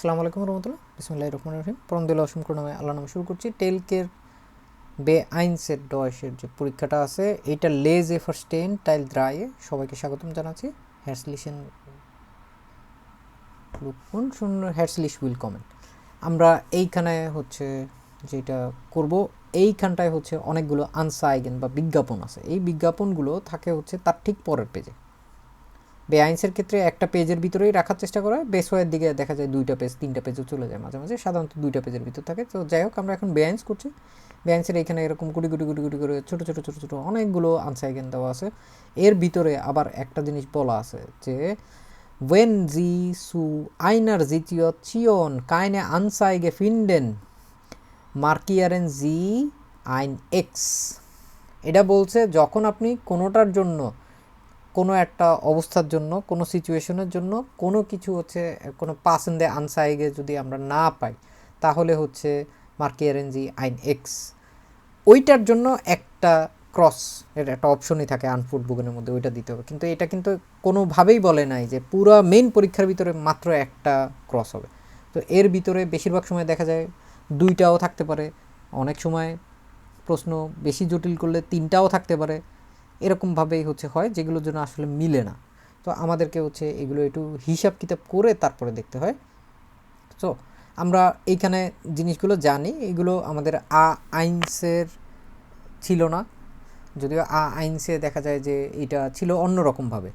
আসসালামু আলাইকুম রহমতুল্লাহ বিসমিল্লাহির রহমানির রহিম পরমদিল্লাহ অসীম নামে আল্লাহ নামে শুরু করছি। টেলকের বে আইনসের ডয়েসের যে পরীক্ষাটা আছে এইটা লেজে ফার্স্টেন টাইল দ্রায়ে সবাইকে স্বাগতম জানাচ্ছি। হ্যার্সলিশন লুকুন শূন্য হ্যার্সলিশ উইল কমেন্ট। আমরা এইখানে হচ্ছে যেটা করব, এইখানটায় হচ্ছে অনেকগুলো আনসাইগেন বা বিজ্ঞাপন আছে। এই বিজ্ঞাপনগুলো থাকে হচ্ছে তার ঠিক পরের পেজে। বেআইনসের ক্ষেত্রে একটা পেজের ভিতরেই রাখার চেষ্টা করা হয়, বেসওয়ের দিকে দেখা যায় 2টা পেজ 3টা পেজও চলে যায়, মাঝে মাঝে সাধারণত 2টা পেজের ভিতর থাকে। তো যাই হোক, আমরা এখন বেআইনস করছি। বেআইনসের এখানে এরকম গুটি গুটি গুটি গুটি করে ছোটো ছোটো ছোটো ছোটো অনেকগুলো আনসাইগেন দেওয়া আছে। এর ভিতরে আবার একটা জিনিস বলা আছে যে ওয়েন জি সু আইনার জিটিও চিয়ন কাইনে আনসাইগে ফিন্ডেন মার্কিয়ারেন জি আইন এক্স। এটা বলছে যখন আপনি কোনোটার জন্য, কোনো একটা অবস্থার জন্য, কোনো সিচুয়েশনের জন্য কোনো কিছু হচ্ছে কোনো পাসেন্দে আনসাইগে যদি আমরা না পাই, তাহলে হচ্ছে মার্কিয়ারেনজি আইন এক্স ওইটার জন্য একটা ক্রস এর একটা অপশনই থাকে আনফুট বুগেনের মধ্যে, ওইটা দিতে হবে। কিন্তু এটা কিন্তু কোনোভাবেই বলে নাই যে পুরো মেইন পরীক্ষার ভিতরে মাত্র একটা ক্রস হবে। তো এর ভিতরে বেশিরভাগ সময় দেখা যায় 2টাও থাকতে পারে, অনেক সময় প্রশ্ন বেশি জটিল করলে 3টাও থাকতে পারে। এরকমভাবেই হচ্ছে হয়, যেগুলোর জন্য আসলে মিলে না। তো আমাদেরকে হচ্ছে এগুলো একটু হিসাব কিতাব করে তারপরে দেখতে হয়। তো আমরা এইখানে জিনিসগুলো জানি, এগুলো আমাদের আইনসের ছিল না, যদিও আইনসে দেখা যায় যে এটা ছিল অন্যরকমভাবে।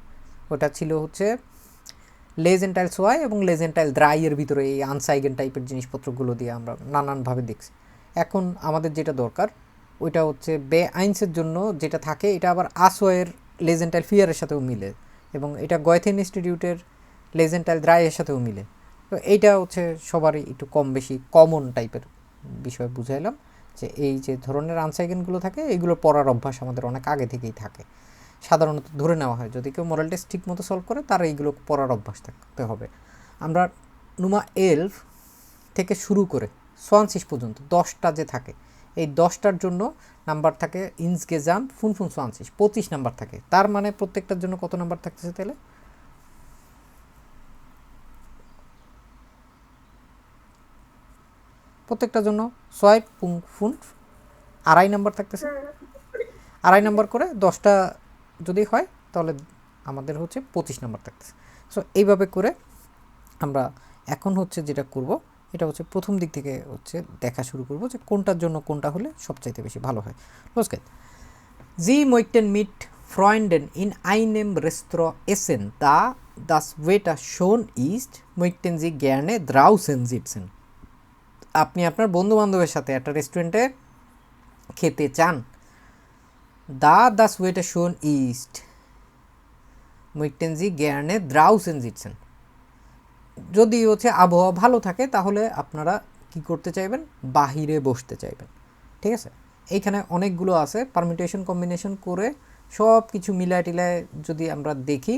ওটা ছিল হচ্ছে লেজেন্টাইল সোয়াই এবং লেজেন্টাইল দ্রাইয়ের ভিতরে এই আনসাইগেন টাইপের জিনিসপত্রগুলো দিয়ে আমরা নানানভাবে দেখছি। এখন আমাদের যেটা দরকার ওইটা হচ্ছে বে আইনসের জন্য যেটা থাকে, এটা আবার আসোয়ের লেজেন্টাইল ফিয়ারের সাথেও মিলে এবং এটা গয়েথেন ইনস্টিটিউটের লেজেন্টাইল দ্রাইয়ের সাথেও মিলে। তো এইটা হচ্ছে সবারই একটু কম বেশি কমন টাইপের বিষয় বুঝাইলাম, যে এই যে ধরনের আনসাইগেনগুলো থাকে এইগুলো পড়ার অভ্যাস আমাদের অনেক আগে থেকেই থাকে। সাধারণত ধরে নেওয়া হয় যদি কেউ মডেল টেস্ট ঠিক মতো সলভ করে তার এইগুলো পড়ার অভ্যাস থাকতে হবে। আমরা নুমা 11 থেকে শুরু করে 20 পর্যন্ত 10টা যে থাকে, এই 10টার জন্য নাম্বার থাকে ইনসগেজাম ফুন 25 নাম্বার থাকে। তার মানে প্রত্যেকটার জন্য কত নাম্বার থাকতেছে তাহলে? প্রত্যেকটার জন্য 2.5 নাম্বার থাকতেছে। 2.5 নাম্বার করে 10টা যদি হয় তাহলে আমাদের হচ্ছে 25 নাম্বার থাকতেছে। সো এইভাবে করে আমরা এখন হচ্ছে যেটা করব, এটা হচ্ছে প্রথম দিক থেকে হচ্ছে দেখা শুরু করব যে কোনটার জন্য কোনটা হলে সবচাইতে বেশি ভালো হয়। Los geht. Sie möchten mit Freunden in einem Restaurant essen. Da das Wetter schön ist, möchten Sie gerne draußen sitzen. আপনি আপনার বন্ধু বান্ধবের সাথে একটা রেস্টুরেন্টে খেতে চান। Da das Wetter schön ist, möchten Sie gerne draußen sitzen. যদি হচ্ছে আবহাওয়া ভালো থাকে তাহলে আপনারা কি করতে চাইবেন? বাহিরে বসতে চাইবেন। ঠিক আছে, এইখানে অনেকগুলো আছে, পারমিটেশন কম্বিনেশন করে সব কিছু মিলায় টিলায় যদি আমরা দেখি,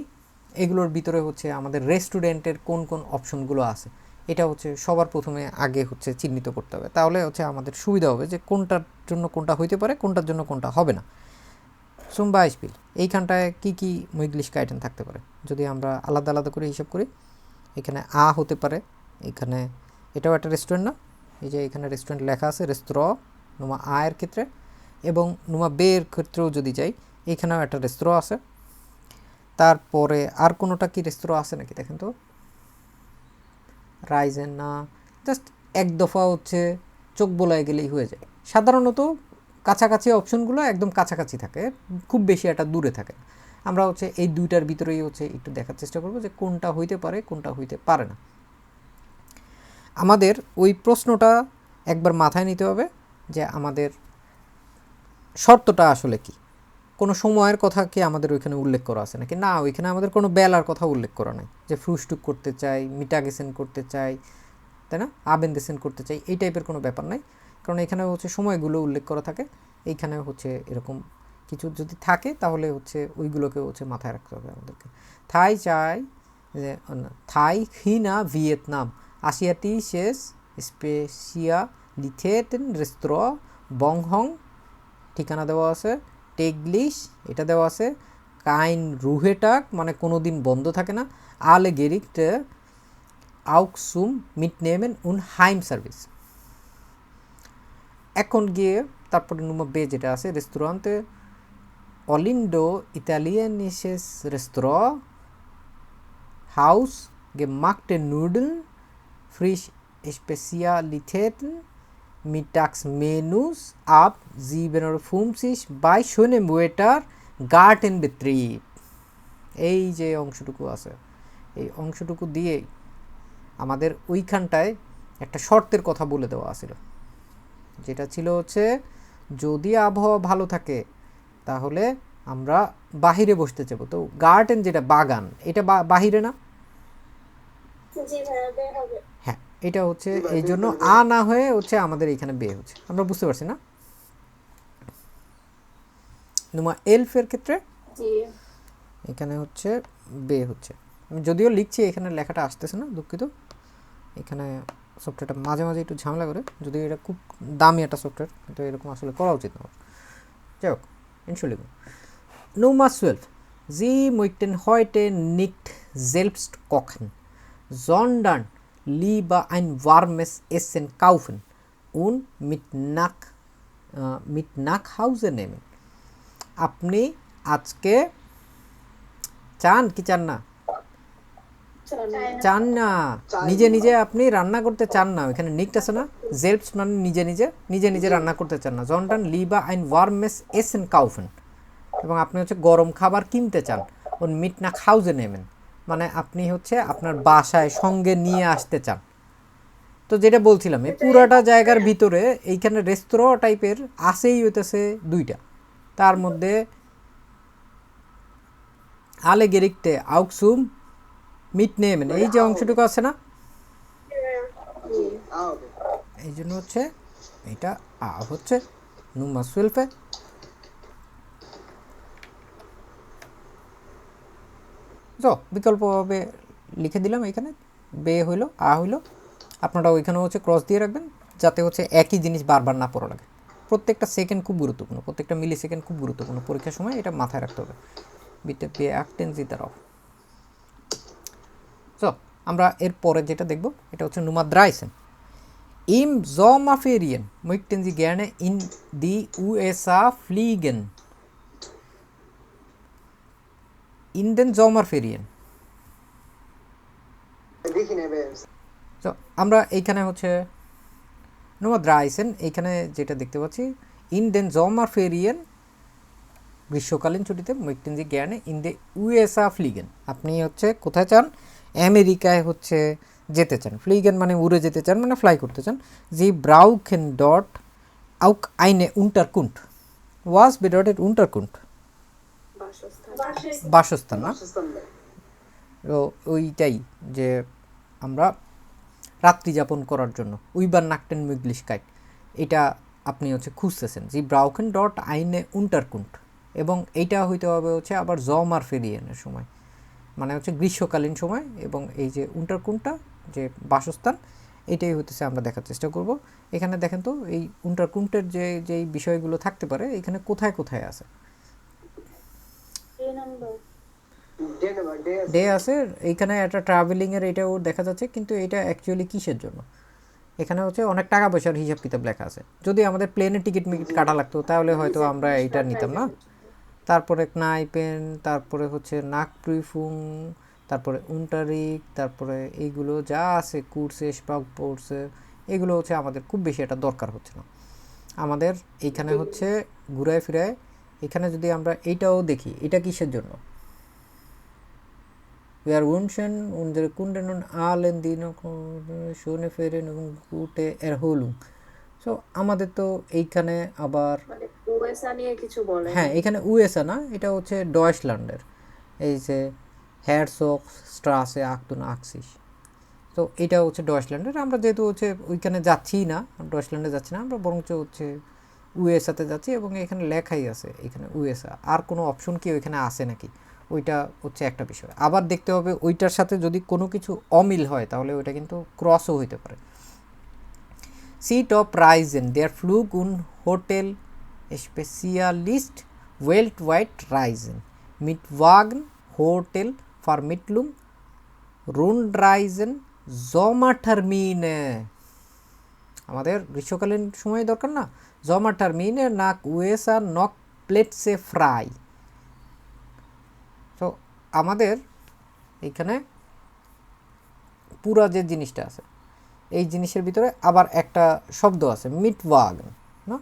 এগুলোর ভিতরে হচ্ছে আমাদের রেস্টুরেন্টের কোন কোন অপশনগুলো আছে এটা হচ্ছে সবার প্রথমে আগে হচ্ছে চিহ্নিত করতে হবে। তাহলে হচ্ছে আমাদের সুবিধা হবে যে কোনটার জন্য কোনটা হইতে পারে, কোনটার জন্য কোনটা হবে না। zum Beispiel এইখানটায় কী কী Möglichkeiten থাকতে পারে যদি আমরা আলাদা আলাদা করে হিসাব করি। এখানে হতে পারে, এখানে এটাও একটা রেস্টুরেন্ট না, এই যে এখানে রেস্টুরেন্ট লেখা আছে রেস্তোরাঁ নুমা এর ক্ষেত্রে, এবং নুমা এর ক্ষেত্রেও যদি যাই এখানেও একটা রেস্তোরাঁ আছে। তারপরে আর কোনোটা কি রেস্তোরাঁ আছে নাকি দেখেন তো? রাইজেন না, জাস্ট এক দফা হচ্ছে চোখ বোলায় গেলেই হয়ে যায়। সাধারণত কাছাকাছি অপশনগুলো একদম কাছাকাছি থাকে, খুব বেশি একটা দূরে থাকে। আমরা হচ্ছে এই দুইটার ভিতরেই হচ্ছে একটু দেখার চেষ্টা করব যে কোনটা হইতে পারে কোনটা হইতে পারে না। আমাদের ওই প্রশ্নটা একবার মাথায় নিতে হবে যে আমাদের শর্তটা আসলে কি, কোনো সময়ের কথা কি আমাদের ওইখানে উল্লেখ করা আছে নাকি না, ওইখানে আমাদের কোনো বেলার কথা উল্লেখ করা নাই যে ফ্রুস্টুক করতে চাই, মিটাগেসেন করতে চাই, তাই না, আবেন্দেসেন করতে চাই, এই টাইপের কোনো ব্যাপার নাই। কারণ এখানে হচ্ছে সময়গুলো উল্লেখ করা থাকে, এইখানে হচ্ছে এরকম কিছু যদি থাকে তাহলে হচ্ছে ওইগুলোকে হচ্ছে মাথায় রাখতে হবে আমাদেরকে। থাই চাই, থাই হিনা ভিয়েতনাম আসিয়াটিসেস স্পেশিয়ালিথেটেন রেস্তোরাঁ বংহং, ঠিকানা দেওয়া আছে। টেগলিশ এটা দেওয়া আছে। কাইন রুহেটাক মানে কোনো দিন বন্ধ থাকে না। আলে গেরিকটে auch zum Mitnehmen und Heimservice. এখন গিয়ে তারপরে নুমা বে যেটা আছে রেস্টুরেন্টে Olindo italienisches Restaurant, Haus, gemachte Nudeln, frisch Spezialitäten, Mittagsmenüs ab 7:50 bei schönem Wetter, Gartenbetrieb. এই যে অংশটুকু আছে এই অংশটুকু দিয়ে আমাদের ওইখানটায় একটা শর্তের কথা বলে দেওয়া আছিল, যেটা ছিল হচ্ছে যদি আবহাওয়া ভালো থাকে তাহলে আমরা বাহিরে বসতে চাইবো। তো গার্ডেন যেটা বাগান এটা বাহিরে না? হ্যাঁ, এটা হচ্ছে এই জন্য আ না হয়ে হচ্ছে আমাদের এখানে বে হচ্ছে, আমরা বুঝতে পারছি না? নুমা এলফের ক্ষেত্রে এখানে হচ্ছে বে হচ্ছে। আমি যদিও লিখছি এখানে লেখাটা আসতেছে না, দুঃখিত। এখানে সফটওয়্যারটা মাঝে মাঝে একটু ঝামেলা করে, যদিও এটা খুব দামি একটা সফটওয়্যার, কিন্তু এরকম আসলে করা উচিত না। যাই হোক, Entschuldigung. Nummer 12. Sie möchten heute nicht selbst kochen, sondern lieber ein warmes Essen kaufen und mit nach Hause nehmen. আপনি আজকে চান কি চান না? চান না, নিজে নিজে আপনি রান্না করতে চান না। এখানে নিক্ট আছে না, জেলপস মানে নিজে নিজে রান্না করতে চান না। জন্ডান লিবা আইন ওয়ার্মেস এসেন কাউফেন, এবং আপনি হচ্ছে গরম খাবার কিনতে চান। ওন মিট না খাউজে নেবেন মানে আপনি হচ্ছে আপনার বাসায় সঙ্গে নিয়ে আসতে চান। তো যেটা বলছিলাম এই পুরাটা জায়গার ভিতরে এইখানে রেস্তোরাঁ টাইপের আসেই হইতেছে দুইটা, তার মধ্যে আলে গেরিকতে আউকসুম মিট নেমেন এই যে অংশটুকু আছে না, এই জন্য হচ্ছে এটা হচ্ছে নুমা 12-এ। তো বিকল্পভাবে লিখে দিলাম, এখানে বে হইলো হইলো। আপনারা ওইখানে হচ্ছে ক্রস দিয়ে রাখবেন যাতে হচ্ছে একই জিনিস বারবার না পড়া লাগে। প্রত্যেকটা সেকেন্ড খুব গুরুত্বপূর্ণ, প্রত্যেকটা মিলি সেকেন্ড খুব গুরুত্বপূর্ণ, পরীক্ষার সময় এটা মাথায় রাখতে হবে। বিটে বে অ্যাক্টেন্স তারাও। তো আমরা এর পরে যেটা দেখব এটা হচ্ছে নুমা 13. Im Sommerferien möchten Sie gerne in die USA fliegen. In den Sommerferien. তো আমরা এইখানে হচ্ছে নুমা 13 এইখানে যেটা দেখতে পাচ্ছি ইন দেন Sommerferien গ্রীষ্মকালীন ছুটিতে möchten Sie gerne in die USA fliegen. আপনি হচ্ছে কোথায় চান? আমেরিকায় হচ্ছে যেতে চান। ফ্লিগেন মানে উড়ে যেতে চান, মানে ফ্লাই করতে চান। জি ব্রাউকেন ডট আউক আইনে উন্টারকুন্ট। ওয়াজ বেডটেড উন্টারকুন্ট বাসস্থান না? তো ওইটাই যে আমরা রাত্রি যাপন করার জন্য উইবার নাকটেন মিগলিশকাইট এটা আপনি হচ্ছে খুঁজতেছেন। জি ব্রাউকেন ডট আইনে উন্টারকুন্ট, এবং এইটা হইতে হবে হচ্ছে আবার জমার ফেরিয়েনের সময়, মানে হচ্ছে গ্রীষ্মকালীন সময়। এবং এই যে উন্টারকুন্টটা যে বাসস্থান এটাই হতেছে আমরা দেখার চেষ্টা করব। এখানে দেখেন তো এই উন্টারকুন্টের যেই বিষয়গুলো থাকতে পারে এখানে কোথায় কোথায় আছে। ডে আছে এইখানে একটা ট্রাভেলিংয়ের এটাও দেখা যাচ্ছে, কিন্তু এটা অ্যাকচুয়ালি কিসের জন্য? এখানে হচ্ছে অনেক টাকা পয়সার হিসাব কিতাব লেখা আছে। যদি আমাদের প্লেনের টিকিট কাটা লাগতো তাহলে হয়তো আমরা এইটা নিতাম না। তারপরে ক্নাইপেন, তারপরে হচ্ছে নাকপ্রিফুং, তারপরে উন্টারিক, তারপরে এইগুলো যা আছে কুর্সে স্পাক পোর্সে, এগুলো হচ্ছে আমাদের খুব বেশি এটা দরকার হচ্ছে না। আমাদের এইখানে হচ্ছে ঘুরায় ফিরায় এখানে যদি আমরা এইটাও দেখি এটা কিসের জন্য? We are wünschen unsere Kunden und allen die noch schöne Ferien und gute Erholung. So আমাদের তো এইখানে আবার USA নিয়ে কিছু বলে, হ্যাঁ এখানে ইউএসএ না, এটা হচ্ছে ডয়েচল্যান্ডের এই যে হেয়ারসক স্ট্রাসে আক্তুন আকসিস। তো এটা হচ্ছে ডয়েচল্যান্ডের। আমরা যেহেতু হচ্ছে ওইখানে যাচ্ছি না, ডয়েচল্যান্ডে যাচ্ছি না, আমরা বরঞ্চ হচ্ছে ইউএসএতে যাচ্ছি, এবং এখানে লেখাই আছে এখানে ইউএসএ। আর কোনো অপশন কি ওইখানে আসে নাকি, ওইটা হচ্ছে একটা বিষয়। আবার দেখতে হবে ওইটার সাথে যদি কোনো কিছু অমিল হয় তাহলে ওইটা কিন্তু ক্রসও হইতে পারে। Seat of Reisen, der Flug und Hotel Spezialist weltweit reisen. Mit Wagen, Hotel, Vermittlung, Rundreisen, জমাটারমিনে, আমাদের গ্রীষ্মকালীন সময় দরকার না, জমাটারমিনে নাক উয়েসা নক প্লেটসে ফ্রাই। তো আমাদের এইখানে পুরা যে জিনিসটা আছে এই জিনিসের ভিতরে আবার একটা শব্দ আছে মিটওয়াগেন, না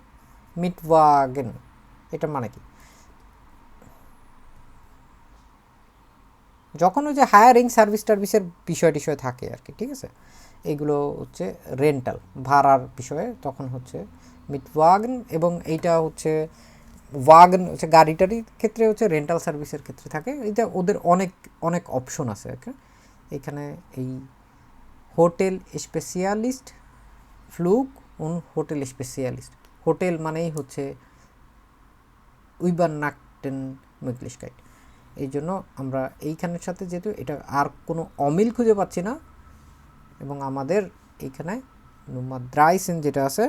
মিটওয়াগেন, এটা মানে কি? যখন ওই যে হায়ারিং সার্ভিস টার্ভিসের বিষয় থাকে আর কি, ঠিক আছে, এইগুলো হচ্ছে রেন্টাল ভাড়ার বিষয়ে, তখন হচ্ছে মিটওয়াগন। এবং এইটা হচ্ছে ওয়াগন হচ্ছে গাড়িটারির ক্ষেত্রে, হচ্ছে রেন্টাল সার্ভিসের ক্ষেত্রে থাকে। এটা ওদের অনেক অনেক অপশন আছে এখানে। এই হোটেল স্পেশালিস্ট ফ্লুগ উন হোটেল স্পেশালিস্ট, হোটেল মানেই হচ্ছে উইবার নাকটেন মুগলিশকাইট। এই জন্য আমরা এইখানের সাথে যেহেতু এটা আর কোনো অমিল খুঁজে পাচ্ছি না, এবং আমাদের এইখানে নুমা দ্রাইসেন যেটা আছে,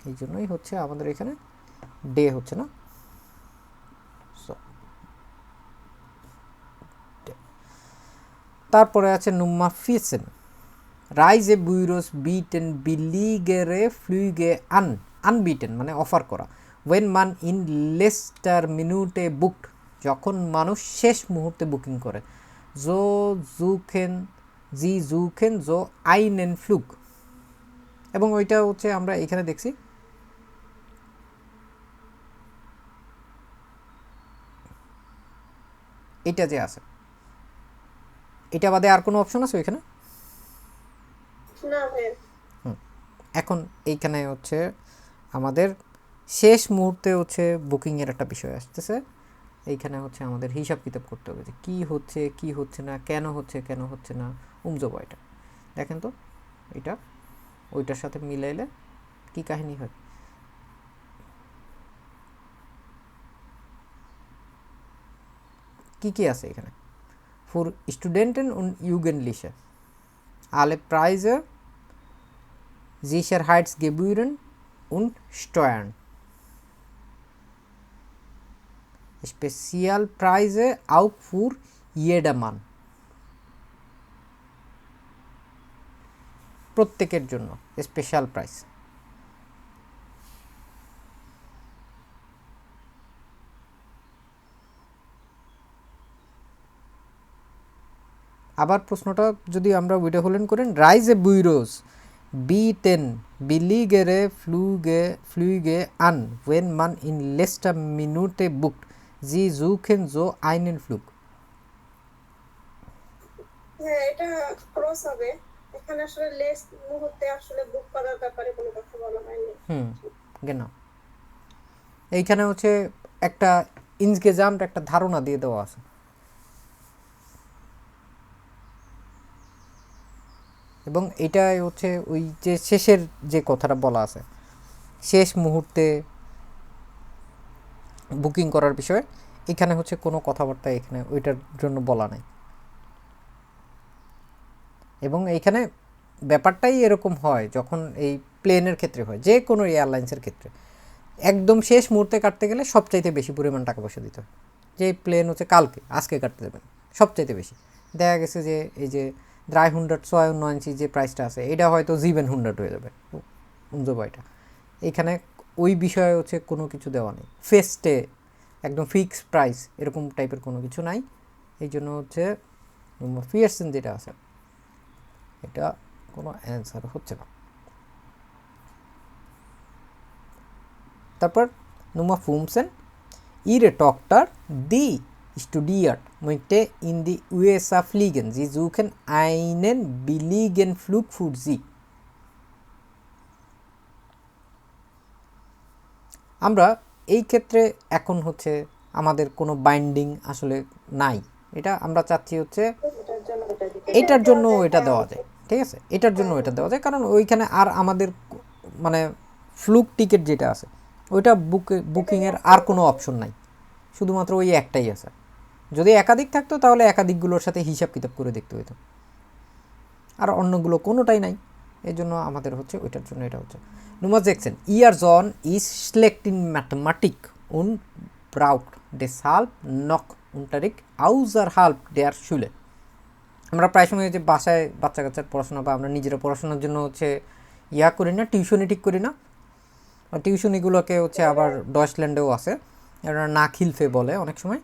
এই জন্যই হচ্ছে আমাদের এখানে ডে হচ্ছে না। তারপরে আছে নুম্মা ফিসেন, রাইজে বুইরোস বিটেন বিলিগেরে ফ্লুইগে আনবিটেন মানে অফার করা। ওয়েন মান ইন লেস্টার মিনুটে বুকড, যখন মানুষ শেষ মুহূর্তে বুকিং করে। জো জুখেন জো আইনেন ফ্লুগ, এবং ওইটা হচ্ছে আমরা এখানে দেখছি এটা যে আছে, এটা বাদে আর কোনো অপশন আছে ওইখানে? না ভাই, এখন এইখানে হচ্ছে আমাদের শেষ মুহূর্তে হচ্ছে বুকিংয়ের একটা বিষয় আসতেছে। এইখানে হচ্ছে আমাদের হিসাব কিতাব করতে হবে যে কী হচ্ছে কী হচ্ছে না, কেন হচ্ছে না, বয়টা দেখেন তো, এটা ওইটার সাথে মিলাইলে কি কাহিনী হয়। কি কি আছে এখানে? ফর স্টুডেন্টেন উন ইউগেনলিশে আলে প্রাইজে Sicherheitsgebühren und Steuern. Spezialpreise auch für jedermann. প্রত্যেকের জন্য স্পেশাল প্রাইস। আবার প্রশ্নটা যদি আমরা উইডাহলেন করেন, রাইজে বুইরোস বিটেন বিলিগেরে ফ্লুইগে আন ওয়েন মান ইন লেস্টা মিনুটে বুকড জি জুখেন জো আইনেন ফ্লুগ। হ্যাঁ এটা ক্রস হবে। এখানে আসলে লেস মুহূর্তে আসলে বুক করার ব্যাপারে কোনো কথা বলা হয়নি। genau। এইখানে হচ্ছে একটা ইনসগেজাম্ট একটা ধারণা দিয়ে দেওয়া আছে। এবং এটাই হচ্ছে ওই যে শেষের যে কথাটা বলা আছে, শেষ মুহূর্তে বুকিং করার বিষয়ে, এখানে হচ্ছে কোনো কথাবার্তা এখানে ওইটার জন্য বলা নাই। এবং এইখানে ব্যাপারটাই এরকম হয় যখন এই প্লেনের ক্ষেত্রে হয়, যে কোনো এয়ারলাইন্সের ক্ষেত্রে একদম শেষ মুহূর্তে কাটতে গেলে সবচাইতে বেশি পরিমাণ টাকা পয়সা দিতে হয়। যে প্লেন হচ্ছে আজকে কাটতে দেবেন সবচাইতে বেশি, দেখা গেছে যে এই যে 392 যে প্রাইসটা আছে এটা হয়তো 700 হয়ে যাবে বয়টা। এখানে ওই বিষয়ে হচ্ছে কোনো কিছু দেওয়া নেই, ফেস্টে একদম ফিক্স প্রাইস এরকম টাইপের কোনো কিছু নাই। এই জন্য হচ্ছে ফিয়ারসেন যেটা আছে এটা কোনো অ্যান্সার হচ্ছে না। তারপর নুমা ফুমসেন ইরে টকটার দি studiert möchte in die USA fliegen. Sie suchen einen billigen Flug für sie. আমরা এই ক্ষেত্রে এখন হচ্ছে আমাদের কোনো বাইন্ডিং আসলে নাই, এটা আমরা চাচ্ছি হচ্ছে এটার জন্য এটা দেওয়া যায়, ঠিক আছে, এটার জন্য এটা দেওয়া যায়, কারণ ওইখানে আর আমাদের মানে ফ্লুক টিকিট যেটা আছে ওইটা বুকিংয়ের আর কোনো অপশন নাই, শুধুমাত্র ওই একটাই আছে। যদি একাধিক থাকতো তাহলে একাধিকগুলোর সাথে হিসাব কিতাব করে দেখতে হতো, আর অন্যগুলো কোনোটাই নাই। এই জন্য আমাদের হচ্ছে ওইটার জন্য এটা হচ্ছে Nummer 16. Ihr Sohn ist schlecht in Mathematik und braucht deshalb noch Unterricht außerhalb der Schule. আমরা প্রায় সময় যে বাসায় বাচ্চা কাচ্চার পড়াশোনা বা আমরা নিজেরা পড়াশোনার জন্য হচ্ছে ইয়া করি না, টিউশনি ঠিক করি না, টিউশনিগুলোকে হচ্ছে আবার ডয়েচল্যান্ডেও আছে, এরা না খিলফে বলে অনেক সময়।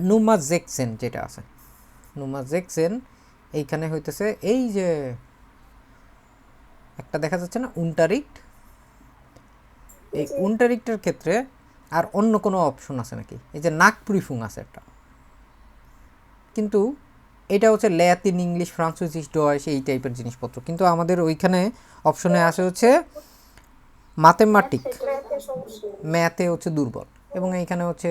নুমা জেকসেন যেটা আছে, নুমা জেকসেন এইখানে হইতেছে এই যে একটা দেখা যাচ্ছে না উন্টারিক্ট, এই উন্টারিক্টের ক্ষেত্রে আর অন্য কোনো অপশন আছে নাকি? এই যে নাক প্রিফুং আছে একটা, কিন্তু এটা হচ্ছে ল্যাতিন, ইংলিশ, ফ্রান্সুইস, ডয়েশ এই টাইপের জিনিসপত্র, কিন্তু আমাদের ওইখানে অপশনে আসে হচ্ছে মাথেমাটিক, ম্যাথে হচ্ছে দুর্বল, এবং এইখানে হচ্ছে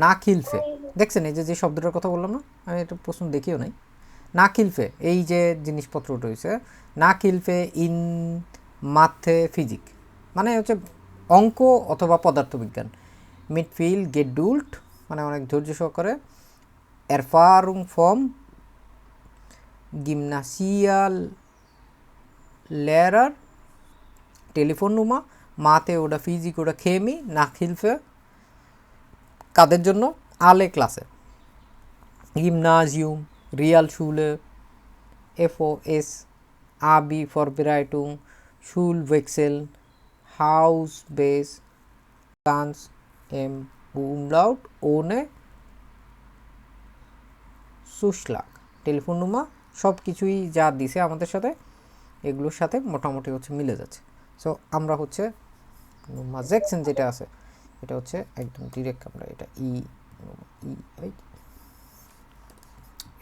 না খিলফে। দেখছেন এই যে শব্দটার কথা বললাম না, আমি এটা প্রশ্ন দেখিও নাই। না খিলফে এই যে জিনিসপত্র রয়েছে, না খিলফে ইন মাথে ফিজিক মানে হচ্ছে অঙ্ক অথবা পদার্থবিজ্ঞান। মিডফিল গেডুল্ট মানে অনেক ধৈর্য সহকারে, এরফারুং ফর্ম গিমনাসিয়াল লেরার টেলিফোন মাতে ওটা ফিজিক ওটা খেমি না খিলফে কাদের জন্য? আলে ক্লাসে, গিমনাজিউম, রিয়াল শুলে, FOS, AB Vorbereitung, Schulwechsel, Hausbase, ganz im Umlaut ohne Zuschlag, টেলিফোন নুমা সব কিছুই যা দিছে আমাদের সাথে এগুলোর সাথে মোটামুটি হচ্ছে মিলে যাচ্ছে। সো আমরা হচ্ছে নুমা জেকসন যেটা আছে এটা হচ্ছে একদম ডিরেক্ট আমরা এটা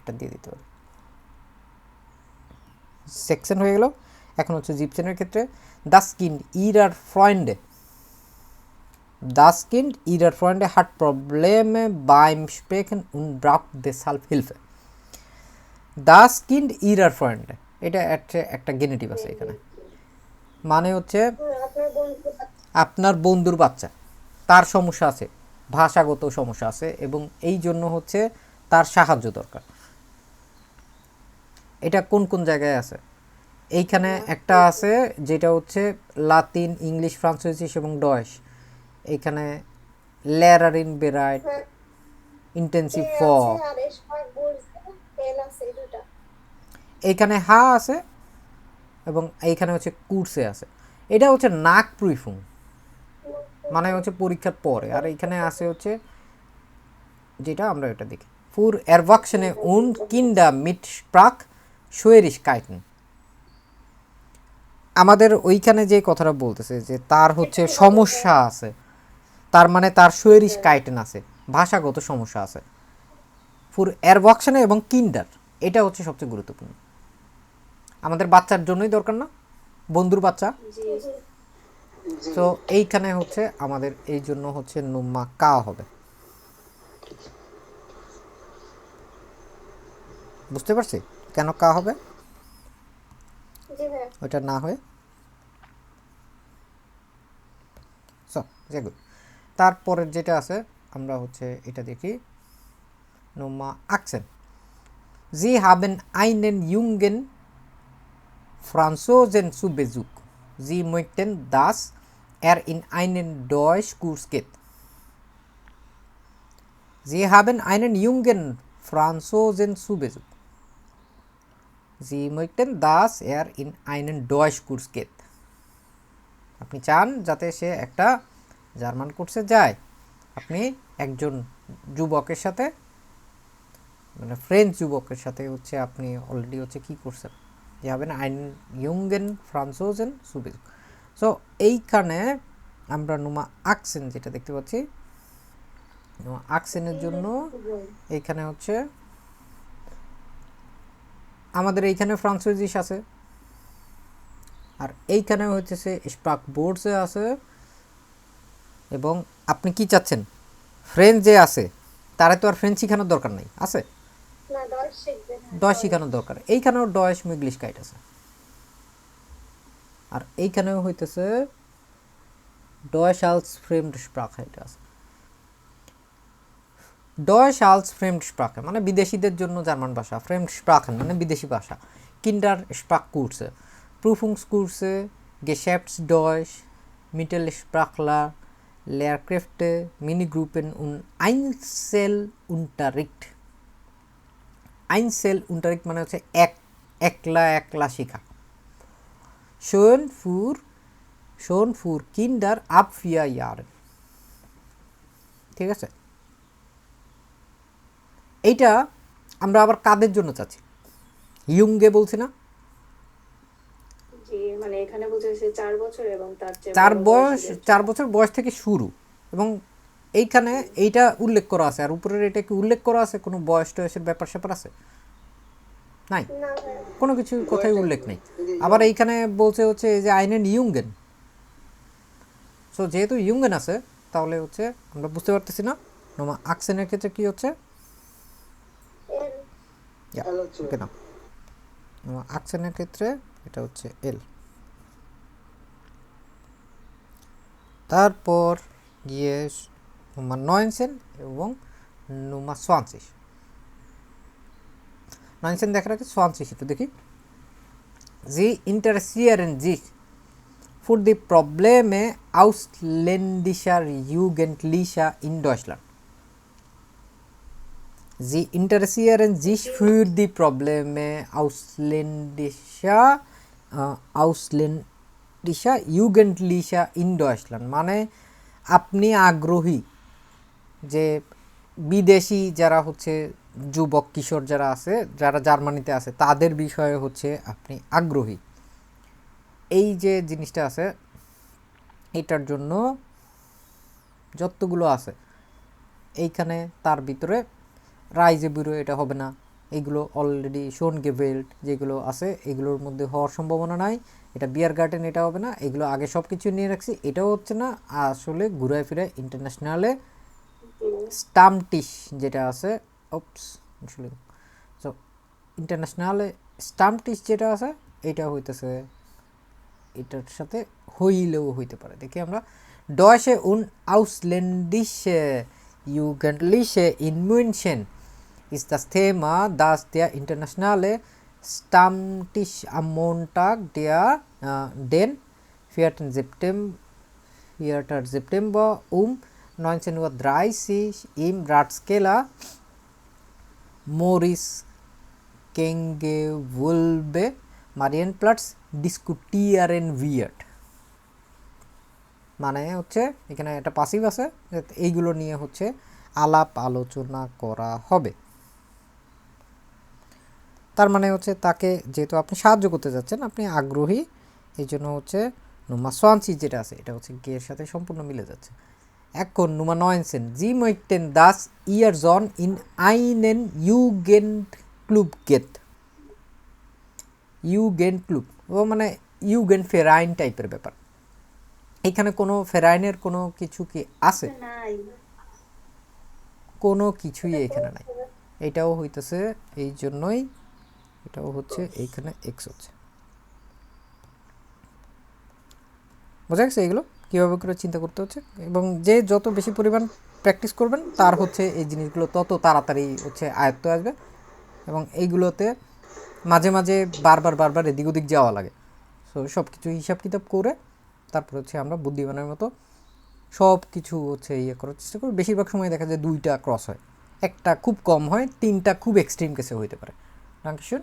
এটা দিয়ে দিতে পারি, সেকশন হয়ে গেল। এখন হচ্ছে জিপসেনের ক্ষেত্রে das Kind ihrer Freunde, das Kind ihrer Freunde hat Probleme beim Sprechen und braucht deshalb Hilfe। das Kind ihrer Freunde এটা একটা গেনেটিভ আছে এখানে, মানে হচ্ছে আপনার বন্ধুর বাচ্চা, তার সমস্যা আছে, ভাষাগত সমস্যা আছে, এবং এই জন্য হচ্ছে তার সাহায্য দরকার। এটা কোন কোন জায়গায় আছে? এইখানে একটা আছে যেটা হচ্ছে লাতিন, ইংলিশ, ফ্রান্সুইস এবং ডয়েশ। এইখানে লেরারিন বেরাইট ইন্টেন্সিভ ফ, এইখানে হা আছে এবং এইখানে হচ্ছে কুরসে আছে। এটা হচ্ছে নাক প্রিফুং মানে হচ্ছে পরীক্ষার পরে, আর এইখানে আছে হচ্ছে যেটা আমরা এটা দেখি ফুর এরওয়াকশনে উন কিন্ডা মিট স্প্রাক সুয়েরিশকাইটেন। আমাদের ওইখানে যে কথাটা বলতেছে যে তার হচ্ছে সমস্যা আছে, তার মানে তার সুয়েরিশকাইটেন আছে, ভাষাগত সমস্যা আছে। ফুর এরওয়াকশনে এবং কিন্ডার এটা হচ্ছে সবচেয়ে গুরুত্বপূর্ণ, আমাদের বাচ্চার জন্যই দরকার না, বন্ধুর বাচ্চা। তো এইখানে হচ্ছে আমাদের এই জন্য হচ্ছে নুম্মা কা হবে, বুঝতে পারছি কেন কা হবে ওইটা না হয়ে। তারপরের যেটা আছে আমরা হচ্ছে এটা দেখি নুম্মা আকসেন। Sie haben einen jungen Franzosen zu Besuch. Sie möchten, dass in einen Deutschkurs geht. Sie haben einen jungen Franzosen zu Besuch. Sie möchten, dass in einen Deutschkurs geht. আপনি চান যাতে সে একটা জার্মান কোর্সে যায়, আপনি একজন যুবকের সাথে মানে ফ্রেঞ্চ যুবকের সাথে হচ্ছে আপনি অলরেডি হচ্ছে কী করছেন, যে হবেন আইন ইয়ুঙ্গেন ফ্রান্সোজেন সুবিজ। সো এইখানে আমরা নুমা আকসেন যেটা দেখতে পাচ্ছি, নুমা আকসেনের জন্য এইখানে হচ্ছে আমাদের এইখানে ফ্রান্সোজিস আছে, আর এইখানে হচ্ছে স্প্রাক বোর্ডসে আছে, এবং আপনি কি চাচ্ছেন ফ্রেঞ্চ যে আছে তারা তো আর ফ্রেঞ্চ শেখানোর দরকার নাই, আছে ডয় শেখানোর দরকার, এইখানেও ডয়েশ মিগলিশ কাইট আছে, আর এইখানেও হইতেছে ডয়েশ আলস ফ্রেমড স্প্রাক এটা আছে। ডয়েশ আলস ফ্রেমড স্প্রাক মানে বিদেশিদের জন্য জার্মান ভাষা, ফ্রেমড স্প্রাক মানে বিদেশি ভাষা। কিন্ডার স্প্রাক কুরসে, প্রুফুংসকুরসে, গেশাফটস ডয়েশ, মিটেল স্প্রাকলার, Lehrkräfte, Minigruppen und Einzelunterricht. আইনসেল উন্টারিক মানে হচ্ছে একলা একলা শেখা। শোন ফুর কিন্ডার আপ ফিয়া ইয়ার, ঠিক আছে। এইটা আমরা আবার কাদের জন্য চাচ্ছি? ইয়ুঙ্গে বলছি না, জি মানে এখানে বুঝেছে 4 বছর এবং তার চেয়ে চার বড় বয়স, বয়সীদের 4 জন্য। বছর বয়স থেকে শুরু, এবং এইখানে এইটা উল্লেখ করা আছে। আর উপরের এটা কি উল্লেখ করা আছে? কোনো বয়স টয়সের ব্যাপার স্যাপার আছে? নাই, না ভাই, কোনো কিছু কথাই উল্লেখ নেই। আবার এইখানে বলছে হচ্ছে এই যে আইনেন ইয়ুঙ্গেন। সো যেহেতু ইয়ুঙ্গেন আছে, তাহলে হচ্ছে আমরা বুঝতে পারতেছি না নোমা আকসেনের ক্ষেত্রে কি হচ্ছে। এর ওকে না, নোমা আকসেনের ক্ষেত্রে এটা হচ্ছে এল। তারপর গিয়ে নোমা নয়েনসেন এবং নোমা সোয়ানসিস। নয়েনসেন দেখার আগে সোয়ানসিস একটু দেখি। জি interessieren sich für die Probleme ausländischer Jugendlicher in Deutschland. Sie interessieren sich für die Probleme ausländischer Jugendlicher in Deutschland. মানে আপনি আগ্রহী যে বিদেশি যারা হচ্ছে যুবক কিশোর যারা আছে, যারা জার্মানিতে আছে, তাদের বিষয়ে হচ্ছে আপনি আগ্রহী। এই যে জিনিসটা আছে, এটার জন্য যতগুলো আছে এইখানে তার ভিতরে রাইজে ব্যুরো এটা হবে না। এইগুলো অলরেডি শোন গেভেল্ট যেগুলো আছে এগুলোর মধ্যে হওয়ার সম্ভাবনা নাই। এটা বিয়ার গার্ডেন এটা হবে না। এগুলো আগে সব কিছু নিয়ে রাখছি, এটাও হচ্ছে না। আসলে ঘুরায় ফিরে ইন্টারন্যাশনালে স্টামটিশ যেটা আছে, সো ইন্টারন্যাশনালে স্টামটিশ যেটা আছে এটা হইতেছে, এটার সাথে হইলেও হইতে পারে। দেখি আমরা Deutsche und ausländische Jugendliche in München ist das Thema, das der internationale Stammtisch am Montag, den 4. September um 19:30 Uhr im Ratskeller Moritz Kengewulbe Marienplatz diskutieren wird। মানে হচ্ছে এখানে একটা পাসিভ আছে, এইগুলো নিয়ে হচ্ছে আলাপ আলোচনা করা হবে। তার মানে হচ্ছে তাকে যেহেতু আপনি সাহায্য করতে যাচ্ছেন, আপনি আগ্রহী, এই জন্য হচ্ছে নোমা সোয়ানসি যেটা আছে এটা হচ্ছে গের সাথে সম্পূর্ণ মিলে যাচ্ছে। এখন নোমা নয়েনসেন জি möchten das ihr Sohn in einen Jugendclub geht। Jugendclub ও মানে Jugendverein টাইপের ব্যাপার। এখানে কোনো ফেরাইনের কোনো কিছু কি আছে? নাই কোনো কিছুই এখানে নাই। এটাও হইতেছে এই জন্যই, এটাও হচ্ছে এইখানে এক্স হচ্ছে। বোঝা গেছে এগুলো কীভাবে করে চিন্তা করতে হচ্ছে। এবং যে যত বেশি পরিমাণ প্র্যাকটিস করবেন তার হচ্ছে এই জিনিসগুলো তত তাড়াতাড়ি হচ্ছে আয়ত্ত আসবে। এবং এইগুলোতে মাঝে মাঝে বারবার এদিক ওদিক যাওয়া লাগে। সো সব কিছু হিসাব কিতাব করে তারপর হচ্ছে আমরা বুদ্ধিমানের মতো সব কিছু হচ্ছে ইয়ে করার চেষ্টা করি। বেশিরভাগ সময় দেখা যায় 2টা ক্রস হয়, একটা খুব কম হয়, 3টা খুব এক্সট্রিম কেসে হইতে পারে। ডাঙ্কেশন।